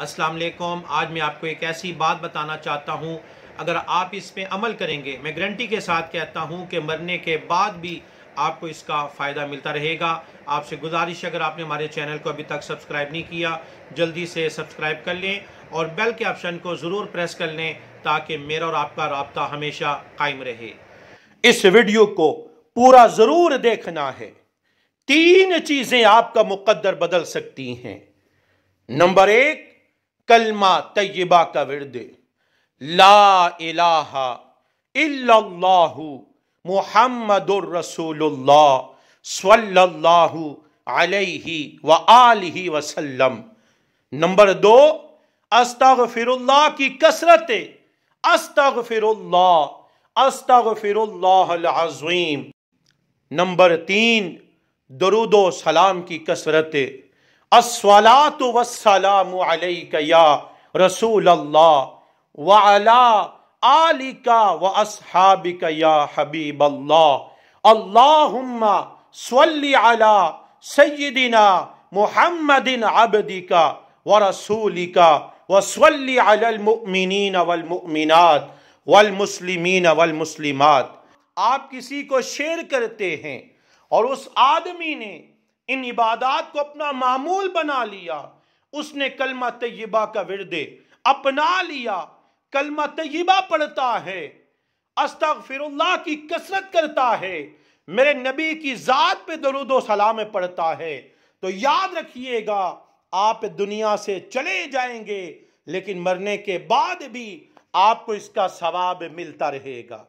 अस्सलाम वालेकुम। आज मैं आपको एक ऐसी बात बताना चाहता हूँ, अगर आप इस पे अमल करेंगे, मैं गारंटी के साथ कहता हूँ कि मरने के बाद भी आपको इसका फ़ायदा मिलता रहेगा। आपसे गुजारिश, अगर आपने हमारे चैनल को अभी तक सब्सक्राइब नहीं किया, जल्दी से सब्सक्राइब कर लें और बेल के ऑप्शन को ज़रूर प्रेस कर लें ताकि मेरा और आपका राब्ता हमेशा कायम रहे। इस वीडियो को पूरा जरूर देखना है। 3 चीजें आपका मुकद्दर बदल सकती हैं। नंबर 1, कलमा तैयबा का विर्द, ला इलाहा इल्लल्लाहु मुहम्मदुर रसूलुल्लाह स्वल्लल्लाहु अलैहि व आलिहि वसल्लम। नंबर 2, अस्तगफिरुल्लाह की कसरत, अस्तगफिरुल्लाह अस्तगफिरुल्लाहल अज़ीम। नंबर 3, दरूदो सलाम की कसरत, अस्सलातु वस्सलामु अलैका या रसूल अल्लाह व अला आलिका व अस्हाबिका या हबीब अल्लाह। अल्लाहुम्मा स्वल्ली अला सय्यिदिना मुहम्मदिन अब्दिका व रसूलिका व स्वल्ली अलल मुमिनीन वल मुमिनात वल मुस्लिमीन वल मुस्लिमात। आप किसी को शेयर करते हैं और उस आदमी ने इन इबादात को अपना मामूल बना लिया, उसने कलमा तैयबा का विर्द अपना लिया, कलमा तैयबा पढ़ता है, अस्तगफिरुल्लाह की कसरत करता है, मेरे नबी की जात पे दरूद व सलाम पढ़ता है, तो याद रखिएगा आप दुनिया से चले जाएंगे लेकिन मरने के बाद भी आपको इसका सवाब मिलता रहेगा।